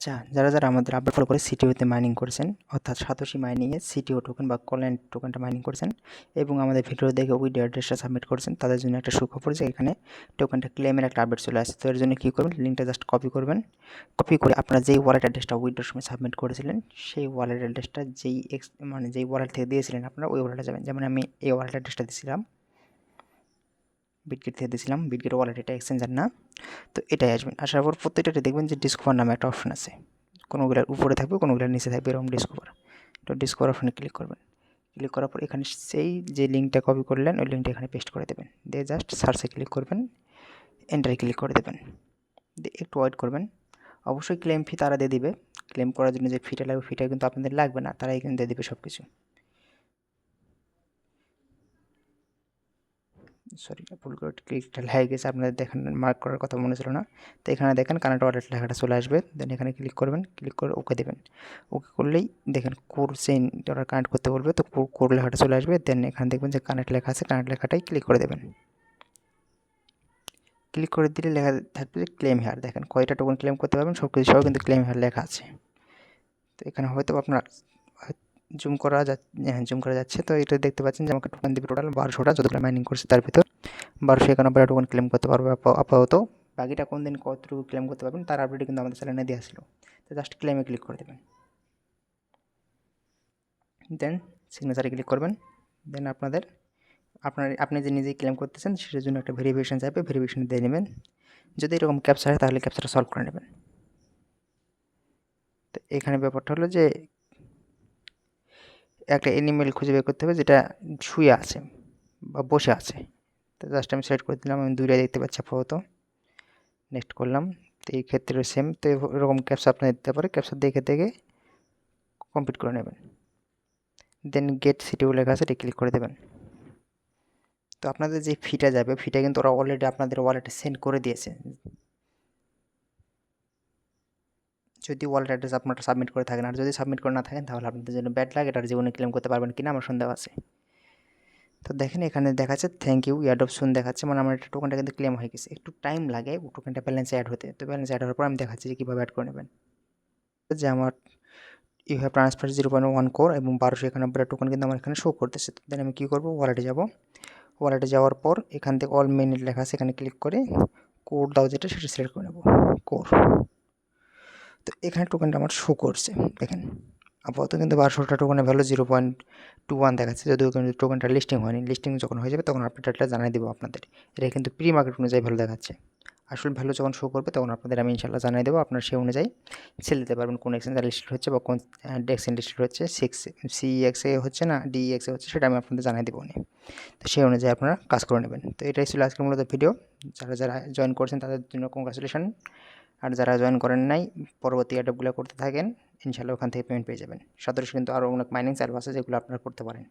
আচ্ছা, যারা আমাদের আপডেট ফলো করে সিটিওতে মাইনিং করেছেন, অর্থাৎ সাতোশি মাইনিংয়ে সিটিও টোকেন বা কলেন টোকেনটা মাইনিং করেছেন এবং আমাদের ভিডিও দেখে উইথড্র অ্যাড্রেসটা সাবমিট করেছেন, তাদের জন্য একটা সুখবর যে এখানে টোকেনটা ক্লেমের একটা আপডেট চলে আসছে। তো এর জন্য কী করবেন, লিঙ্কটা জাস্ট কপি করবেন। কপি করে আপনারা যেই ওয়ালেট অ্যাড্রেসটা উইথড্রর সময় সাবমিট করেছিলেন, সেই ওয়ালেট অ্যাড্রেসটা যেই ওয়ালেট থেকে দিয়েছিলেন আপনারা ওই ওয়ালেটে যাবেন। যেমন আমি এই ওয়ালেট অ্যাড্রেসটা দিয়েছিলাম, বিটগেট থেকে দিয়েছিলাম, বিটগেট ওয়ালেট, এটা এক্সচেঞ্জার না। তো এটাই আসবেন। আসার পর প্রত্যেকটাতে দেখবেন যে ডিসকভার নামে একটা অপশন আছে, কোনোগুলোর উপরে থাকবে, কোনোগুলোর নিচে থাকবে এরকম ডিসকভার। তো ডিসকভার অপশনে ক্লিক করবেন। ক্লিক করার পর এখানে সেই যে লিঙ্কটা কপি করলেন ওই লিঙ্কটা এখানে পেস্ট করে দেবেন, দিয়ে জাস্ট সার্চে ক্লিক করবেন, এন্টারে ক্লিক করে দেবেন, দিয়ে একটু ওয়েট করবেন। অবশ্যই ক্লেম ফি তারা দিয়ে দিবে, ক্লেম করার জন্য যে ফিটা লাগবে ফিটা কিন্তু আপনাদের লাগবে না, তারা এখানে দিয়ে দেবে সব কিছু। সরি, ভুল করে ক্লিকটা লেগে গেছে, আপনাদের দেখেন মার্ক করার কথা মনে ছিল না। তো এখানে দেখেন কানেক্ট ওয়ালেট লেখাটা চলে আসবে, দেন এখানে ক্লিক করবেন, ক্লিক করে ওকে দেবেন। ওকে করলেই দেখেন কোর চেইন ওরা কানেক্ট করতে বলবে, তো কোর লেখাটা চলে আসবে। দেন এখানে দেখবেন যে কানেক্ট লেখা আছে, কানেক্ট লেখাটাই ক্লিক করে দেবেন। ক্লিক করে দিলে লেখা থাকবে যে ক্লেম হেয়ার, দেখেন কয়টা টোকেন ক্লেম করতে পারবেন সব কিছু সব কিন্তু ক্লেম হেয়ার লেখা আছে। তো এখানে হয়তো আপনার জুম করা যাচ্ছে, তো এটা দেখতে পাচ্ছেন যে আমাকে টোকেন দেবে টোটাল 1200টা, যতগুলো মাইনিং করছে তার ভিতর 1291 টোকেন ক্লেম করতে পারবে আপাতত। বাকিটা কোন দিন কতটুকু ক্লেম করতে পারবেন তার আপডেট কিন্তু আমাদের চ্যানেলে দেওয়া ছিল। তো জাস্ট ক্লেমে ক্লিক করে দেবেন, দেন সিগনেচারে ক্লিক করবেন। দেন আপনি যে নিজেই ক্লেম করতেছেন সেটার জন্য একটা ভেরিফিকেশন চাইবে, ভেরিফিকেশন দিয়ে নেবেন। যদি এরকম ক্যাপচা হয় তাহলে ক্যাপচাটা সলভ করে নেবেন। তো এখানে ব্যাপারটা হলো যে একটা অ্যানিমেল খুঁজে বের করতে হবে যেটা শুয়ে আছে বা বসে আছে। তো জাস্ট আমি সিলেক্ট করে দিলাম, আমি দুইটাই দেখতে পাচ্ছি আপাতত। নেক্সট করলাম। তো এই ক্ষেত্রে সেম, তো এরকম ক্যাপচা আপনি দিতে পারে, ক্যাপচা দেখে দেখে কমপ্লিট করে নেবেন। দেন গেট সিটিও লেখা আছে, এটা ক্লিক করে দেবেন। তো আপনাদের যে ফিটা যাবে ফিটা কিন্তু ওরা অলরেডি আপনাদের ওয়ালেটে সেন্ড করে দিয়েছে। যদি ওয়ালেট অ্যাড্রেস আপনারা সাবমিট করে থাকেন, আর যদি সাবমিট করে না থাকেন তাহলে আপনাদের জন্য ব্যাড লাগ, এটার জীবনে ক্লেম করতে পারবেন কিনা আমার সন্দেহ আছে। তো দেখেন এখানে দেখাচ্ছে থ্যাংক ইউ ইয়ারডপ সুন দেখাচ্ছে, মানে আমার একটা টোকেনটা কিন্তু ক্লেম হয়ে গেছে। একটু টাইম লাগে টোকেনটা ব্যালেন্সে অ্যাড হতে, তো ব্যালেন্স অ্যাড হওয়ার পর আমি দেখাচ্ছি যে কীভাবে অ্যাড করে নেবেন। যে আমার ইউ হ্যাভ ট্রান্সফার 0.1 কোর এবং 1291 টোকেন কিন্তু আমার এখানে শো করতেছে। দেন আমি কী করবো, ওয়ালেটে যাব। ওয়ালেটে যাওয়ার পর এখান থেকে অল মিনিট লেখা আছে, এখানে ক্লিক করে কোড দাও যেটা সেটা সিলেক্ট করে নেব, কোর। তো এখানে টোকেনটা আমার শো করছে দেখেন। আপাতত কিন্তু 1200টা টোকেনের ভ্যালু 0.21 দেখাচ্ছে, যদিও কিন্তু টোকেনটা লিস্টিং হয়নি। লিস্টিং যখন হয়ে যাবে তখন আপডেটটা জানিয়ে দেবো আপনাদের। এটা কিন্তু প্রি মার্কেট অনুযায়ী ভ্যালু দেখাচ্ছে, আসল ভ্যালু যখন শো করবে তখন আপনাদের আমি ইনশাল্লাহ জানিয়ে দেবো। আপনারা সেই অনুযায়ী সেল দিতে পারবেন, কোন এক্সচেঞ্জে লিস্টেড হচ্ছে বা কোন এক্সচেঞ্জ লিস্টেড হচ্ছে, সিএক্সএ হচ্ছে না ডিএক্সএ হচ্ছে, সেটা আমি আপনাদের জানিয়ে দেবো। তো সেই অনুযায়ী আপনারা কাজ করে নেবেন। তো এটাই ছিল আজকের মূলত ভিডিও। যারা জয়েন করছেন তাদের জন্য কংগ্রাচুলেশন, আর যারা জয়েন করেন নাই পরবর্তী অ্যাডপগুলো করতে থাকেন, ইনশাআল্লাহ ওখান থেকে পেমেন্ট পেয়ে যাবেন। সদস্য কিন্তু আরও অনেক মাইনিং সার্ভিস আছে যেগুলো আপনারা করতে পারেন।